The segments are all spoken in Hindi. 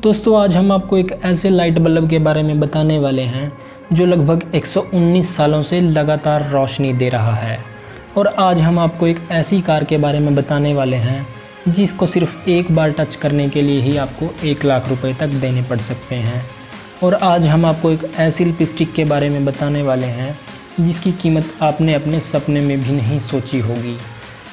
दोस्तों आज हम आपको एक ऐसे लाइट बल्ब के बारे में बताने वाले हैं जो लगभग 119 सालों से लगातार रोशनी दे रहा है। और आज हम आपको एक ऐसी कार के बारे में बताने वाले हैं जिसको सिर्फ एक बार टच करने के लिए ही आपको 1 लाख रुपए तक देने पड़ सकते हैं। और आज हम आपको एक ऐसी लिपस्टिक के बारे में बताने वाले हैं जिसकी कीमत आपने अपने सपने में भी नहीं सोची होगी।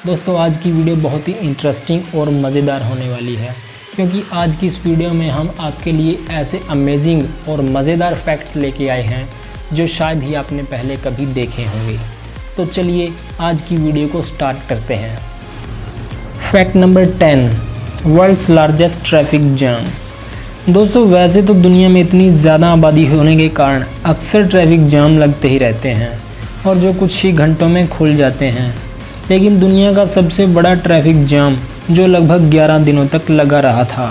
दोस्तों आज की वीडियो बहुत ही इंटरेस्टिंग और मज़ेदार होने वाली है, क्योंकि आज की इस वीडियो में हम आपके लिए ऐसे अमेजिंग और मज़ेदार फैक्ट्स लेके आए हैं जो शायद ही आपने पहले कभी देखे होंगे। तो चलिए आज की वीडियो को स्टार्ट करते हैं। Fact number 10, world's largest traffic jam. दोस्तों वैसे तो दुनिया में इतनी ज़्यादा आबादी होने के कारण अक्सर ट्रैफिक जाम लगते ही रहते हैं और जो कुछ ही घंटों में खुल जाते हैं, लेकिन दुनिया का सबसे बड़ा ट्रैफिक जाम जो लगभग 11 दिनों तक लगा रहा था।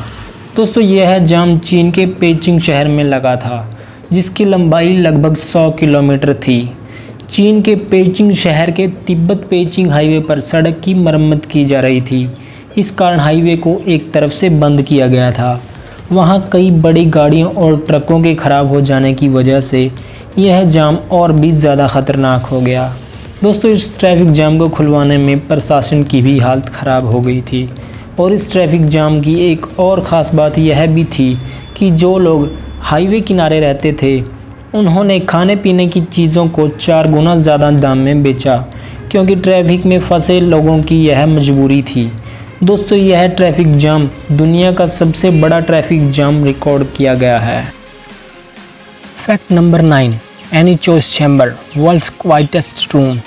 दोस्तों यह जाम चीन के पेइचिंग शहर में लगा था, जिसकी लंबाई लगभग 100 किलोमीटर थी। चीन के पेइचिंग शहर के तिब्बत पेइचिंग हाईवे पर सड़क की मरम्मत की जा रही थी। इस कारण हाईवे को एक तरफ से बंद किया गया था। वहाँ कई बड़ी गाड़ियों और ट्रकों के खराब हो जाने की वजह से यह जाम और भी ज़्यादा ख़तरनाक हो गया। दोस्तों इस ट्रैफिक जाम को खुलवाने में प्रशासन की भी हालत ख़राब हो गई थी। और इस ट्रैफिक जाम की एक और ख़ास बात यह भी थी कि जो लोग हाईवे किनारे रहते थे उन्होंने खाने पीने की चीज़ों को 4 गुना ज़्यादा दाम में बेचा, क्योंकि ट्रैफिक में फंसे लोगों की यह मजबूरी थी। दोस्तों यह ट्रैफिक जाम दुनिया का सबसे बड़ा ट्रैफिक जाम रिकॉर्ड किया गया है। Fact number 9, anechoic chamber, world's quietest room.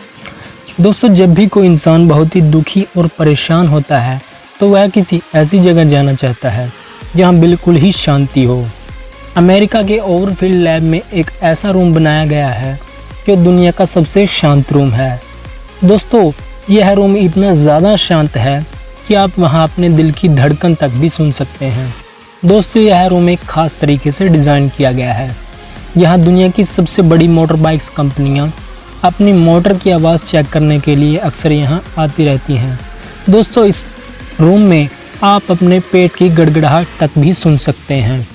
दोस्तों जब भी कोई इंसान बहुत ही दुखी और परेशान होता है तो वह किसी ऐसी जगह जाना चाहता है जहां बिल्कुल ही शांति हो। अमेरिका के ओवरफील्ड लैब में एक ऐसा रूम बनाया गया है जो दुनिया का सबसे शांत रूम है। दोस्तों यह रूम इतना ज़्यादा शांत है कि आप वहां अपने दिल की धड़कन तक भी सुन सकते हैं। दोस्तों यह रूम एक ख़ास तरीके से डिज़ाइन किया गया है। यहाँ दुनिया की सबसे बड़ी मोटर बाइक्स कंपनियाँ अपनी मोटर की आवाज़ चेक करने के लिए अक्सर यहाँ आती रहती हैं। दोस्तों इस रूम में आप अपने पेट की गड़गड़ाहट तक भी सुन सकते हैं।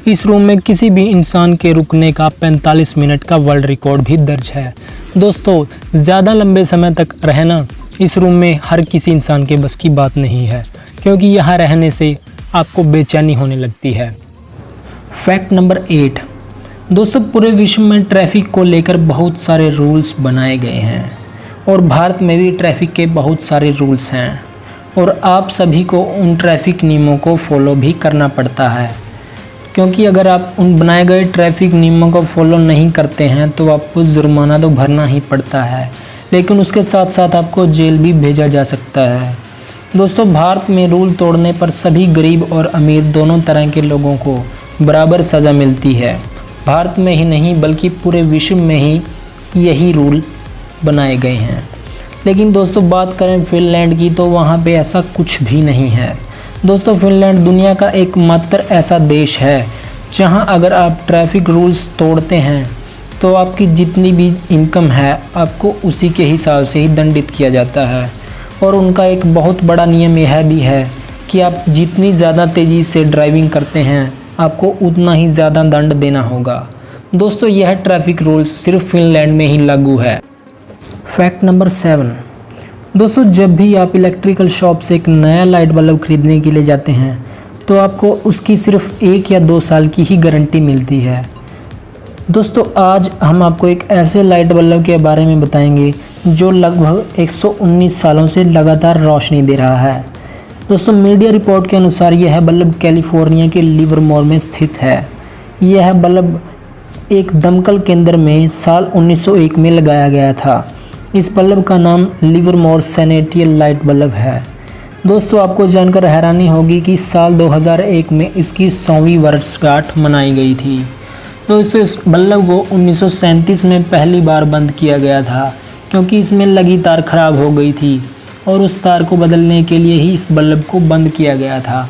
इस रूम में किसी भी इंसान के रुकने का 45 मिनट का वर्ल्ड रिकॉर्ड भी दर्ज है। दोस्तों ज़्यादा लंबे समय तक रहना इस रूम में हर किसी इंसान के बस की बात नहीं है, क्योंकि यहाँ रहने से आपको बेचैनी होने लगती है। फैक्ट नंबर 8, दोस्तों पूरे विश्व में ट्रैफिक को लेकर बहुत सारे रूल्स बनाए गए हैं और भारत में भी ट्रैफिक के बहुत सारे रूल्स हैं और आप सभी को उन ट्रैफिक नियमों को फॉलो भी करना पड़ता है, क्योंकि अगर आप उन बनाए गए ट्रैफिक नियमों को फॉलो नहीं करते हैं तो आपको जुर्माना तो भरना ही पड़ता है, लेकिन उसके साथ साथ आपको जेल भी भेजा जा सकता है। दोस्तों भारत में रूल तोड़ने पर सभी गरीब और अमीर दोनों तरह के लोगों को बराबर सज़ा मिलती है। भारत में ही नहीं बल्कि पूरे विश्व में ही यही रूल बनाए गए हैं। लेकिन दोस्तों बात करें फिनलैंड की तो वहाँ पे ऐसा कुछ भी नहीं है। दोस्तों फिनलैंड दुनिया का एकमात्र ऐसा देश है जहाँ अगर आप ट्रैफिक रूल्स तोड़ते हैं तो आपकी जितनी भी इनकम है आपको उसी के हिसाब से ही दंडित किया जाता है। और उनका एक बहुत बड़ा नियम यह भी है कि आप जितनी ज़्यादा तेज़ी से ड्राइविंग करते हैं आपको उतना ही ज़्यादा दंड देना होगा। दोस्तों यह ट्रैफिक रूल्स सिर्फ फिनलैंड में ही लागू है। फैक्ट नंबर 7, दोस्तों जब भी आप इलेक्ट्रिकल शॉप से एक नया लाइट बल्ब खरीदने के लिए जाते हैं तो आपको उसकी सिर्फ 1 या 2 साल की ही गारंटी मिलती है। दोस्तों आज हम आपको एक ऐसे लाइट बल्ब के बारे में बताएंगे जो लगभग 119 सालों से लगातार रोशनी दे रहा है। दोस्तों मीडिया रिपोर्ट के अनुसार यह बल्ब कैलिफोर्निया के लिवरमोर में स्थित है। यह बल्ब एक दमकल केंद्र में साल 1901 में लगाया गया था। इस बल्ब का नाम लिवरमोर सैनिटरी लाइट बल्ब है। दोस्तों आपको जानकर हैरानी होगी कि साल 2001 में इसकी 100वीं वर्षगांठ मनाई गई थी। दोस्तों इस बल्ब को 1937 में पहली बार बंद किया गया था, क्योंकि इसमें लगी तार खराब हो गई थी और उस तार को बदलने के लिए ही इस बल्ब को बंद किया गया था।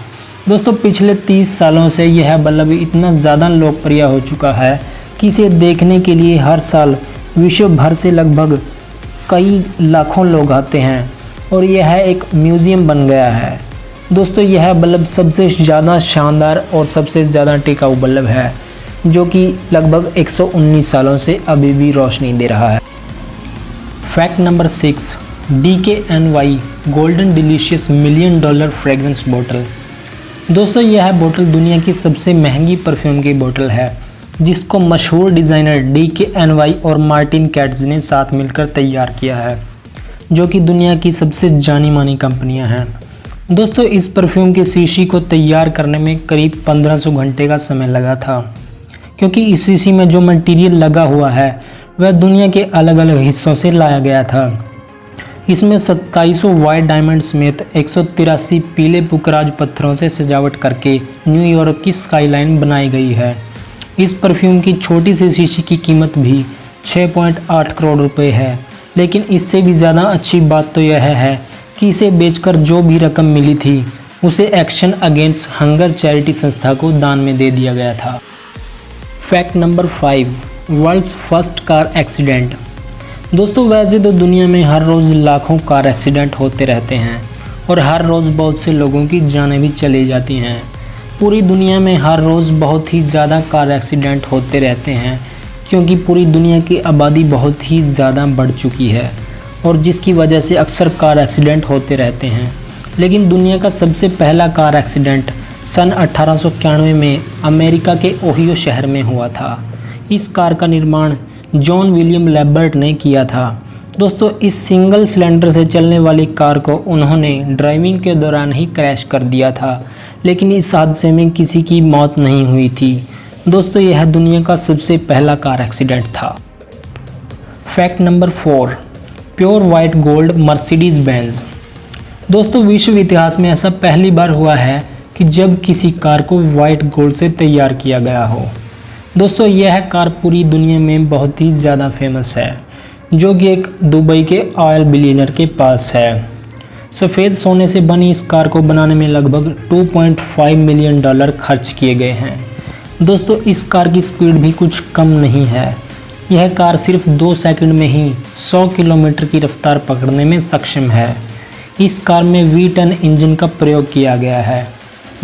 दोस्तों पिछले 30 सालों से यह बल्ब इतना ज़्यादा लोकप्रिय हो चुका है कि इसे देखने के लिए हर साल विश्व भर से लगभग कई लाखों लोग आते हैं और यह एक म्यूज़ियम बन गया है। दोस्तों यह बल्ब सबसे ज़्यादा शानदार और सबसे ज़्यादा टिकाऊ बल्ब है, जो कि लगभग 119 सालों से अभी भी रोशनी दे रहा है। Fact number 6, DKNY golden delicious $1 million fragrance बोतल। दोस्तों यह बोतल दुनिया की सबसे महंगी परफ्यूम की बोतल है, जिसको मशहूर डिज़ाइनर DKNY और मार्टिन कैट्स ने साथ मिलकर तैयार किया है, जो कि दुनिया की सबसे जानी मानी कंपनियां हैं। दोस्तों इस परफ्यूम के शीशी को तैयार करने में करीब 1500 घंटे का समय लगा था, क्योंकि इस शीशी में जो मटेरियल लगा हुआ है वह दुनिया के अलग अलग हिस्सों से लाया गया था। इसमें 2700 वाइट डायमंड समेत 183 पीले पुखराज पत्थरों से सजावट करके न्यूयॉर्क की स्काईलाइन बनाई गई है। इस परफ्यूम की छोटी सी शीशी की कीमत भी 6.8 करोड़ रुपए है, लेकिन इससे भी ज़्यादा अच्छी बात तो यह है कि इसे बेचकर जो भी रकम मिली थी उसे एक्शन अगेंस्ट हंगर चैरिटी संस्था को दान में दे दिया गया था। Fact number 5, world's first car accident. दोस्तों वैसे तो दुनिया में हर रोज़ लाखों कार एक्सीडेंट होते रहते हैं और हर रोज़ बहुत से लोगों की जानें भी चली जाती हैं। पूरी दुनिया में हर रोज़ बहुत ही ज़्यादा कार एक्सीडेंट होते रहते हैं, क्योंकि पूरी दुनिया की आबादी बहुत ही ज़्यादा बढ़ चुकी है और जिसकी वजह से अक्सर कार एक्सीडेंट होते रहते हैं। लेकिन दुनिया का सबसे पहला कार एक्सीडेंट सन 1891 में अमेरिका के ओहियो शहर में हुआ था। इस कार का निर्माण जॉन विलियम लैम्बर्ट ने किया था। दोस्तों इस सिंगल सिलेंडर से चलने वाली कार को उन्होंने ड्राइविंग के दौरान ही क्रैश कर दिया था, लेकिन इस हादसे में किसी की मौत नहीं हुई थी। दोस्तों यह दुनिया का सबसे पहला कार एक्सीडेंट था। Fact number 4, pure white gold Mercedes Benz. दोस्तों विश्व इतिहास में ऐसा पहली बार हुआ है कि जब किसी कार को वाइट गोल्ड से तैयार किया गया हो। दोस्तों यह कार पूरी दुनिया में बहुत ही ज़्यादा फेमस है, जो कि एक दुबई के ऑयल बिलियनर के पास है। सफ़ेद सोने से बनी इस कार को बनाने में लगभग $2.5 मिलियन खर्च किए गए हैं। दोस्तों इस कार की स्पीड भी कुछ कम नहीं है। यह कार सिर्फ 2 सेकंड में ही 100 किलोमीटर की रफ्तार पकड़ने में सक्षम है। इस कार में V10 इंजन का प्रयोग किया गया है,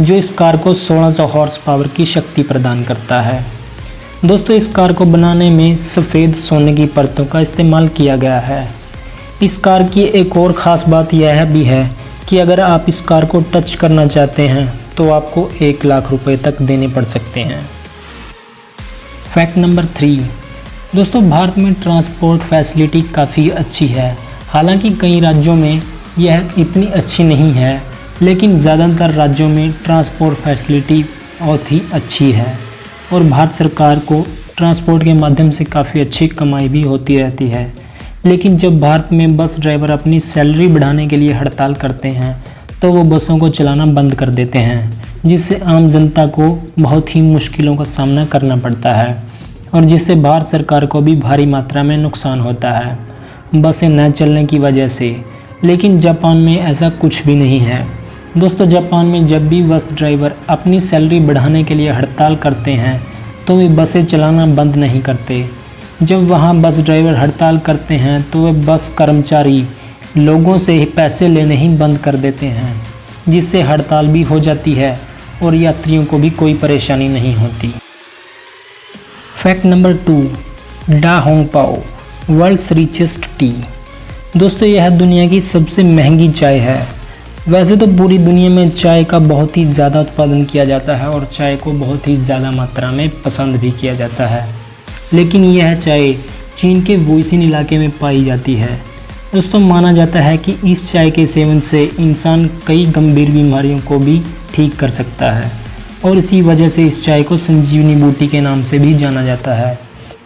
जो इस कार को 1600 हॉर्स पावर की शक्ति प्रदान करता है। दोस्तों इस कार को बनाने में सफ़ेद सोने की परतों का इस्तेमाल किया गया है। इस कार की एक और ख़ास बात यह भी है कि अगर आप इस कार को टच करना चाहते हैं तो आपको 1 लाख रुपए तक देने पड़ सकते हैं। फैक्ट नंबर 3, दोस्तों भारत में ट्रांसपोर्ट फैसिलिटी काफ़ी अच्छी है। हालांकि कई राज्यों में यह इतनी अच्छी नहीं है, लेकिन ज़्यादातर राज्यों में ट्रांसपोर्ट फैसिलिटी बहुत ही अच्छी है और भारत सरकार को ट्रांसपोर्ट के माध्यम से काफ़ी अच्छी कमाई भी होती रहती है। लेकिन जब भारत में बस ड्राइवर अपनी सैलरी बढ़ाने के लिए हड़ताल करते हैं तो वो बसों को चलाना बंद कर देते हैं, जिससे आम जनता को बहुत ही मुश्किलों का सामना करना पड़ता है और जिससे भारत सरकार को भी भारी मात्रा में नुकसान होता है बसें न चलने की वजह से। लेकिन जापान में ऐसा कुछ भी नहीं है। दोस्तों जापान में जब भी बस ड्राइवर अपनी सैलरी बढ़ाने के लिए हड़ताल करते हैं तो वे बसें चलाना बंद नहीं करते। जब वहाँ बस ड्राइवर हड़ताल करते हैं तो वे बस कर्मचारी लोगों से पैसे लेने ही बंद कर देते हैं, जिससे हड़ताल भी हो जाती है और यात्रियों को भी कोई परेशानी नहीं होती। फैक्ट नंबर 2, डा होंग पाओ वर्ल्ड्स रिचेस्ट टी। दोस्तों यह दुनिया की सबसे महंगी चाय है। वैसे तो पूरी दुनिया में चाय का बहुत ही ज़्यादा उत्पादन किया जाता है और चाय को बहुत ही ज़्यादा मात्रा में पसंद भी किया जाता है, लेकिन यह चाय चीन के वुइसिन इलाके में पाई जाती है। दोस्तों माना जाता है कि इस चाय के सेवन से इंसान कई गंभीर बीमारियों को भी ठीक कर सकता है और इसी वजह से इस चाय को संजीवनी बूटी के नाम से भी जाना जाता है।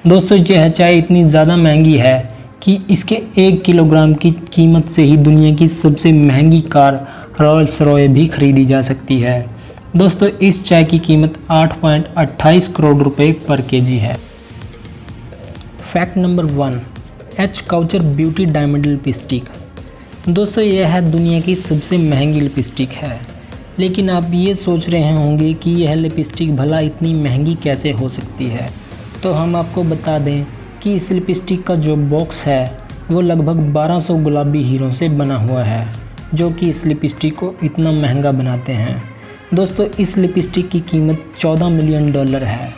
दोस्तों यह चाय इतनी ज़्यादा महंगी है कि इसके 1 किलोग्राम की कीमत से ही दुनिया की सबसे महंगी कार रॉल्स रॉय भी खरीदी जा सकती है। दोस्तों इस चाय की कीमत 8.28 करोड़ रुपए पर केजी है। Fact number 1, H couture beauty diamond lipstick. दोस्तों यह है दुनिया की सबसे महंगी लिपस्टिक है, लेकिन आप ये सोच रहे होंगे कि यह लिपस्टिक भला इतनी महंगी कैसे हो सकती है। तो हम आपको बता दें कि इस लिपस्टिक का जो बॉक्स है वो लगभग 1200 गुलाबी हीरों से बना हुआ है जो कि इस लिपस्टिक को इतना महंगा बनाते हैं। दोस्तों इस लिपस्टिक की कीमत $14 मिलियन है।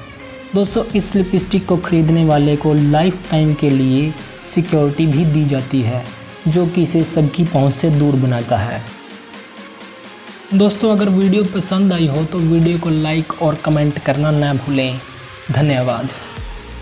दोस्तों इस लिपस्टिक को ख़रीदने वाले को लाइफ टाइम के लिए सिक्योरिटी भी दी जाती है, जो कि इसे सबकी पहुंच से दूर बनाता है। दोस्तों अगर वीडियो पसंद आई हो तो वीडियो को लाइक और कमेंट करना ना भूलें। धन्यवाद।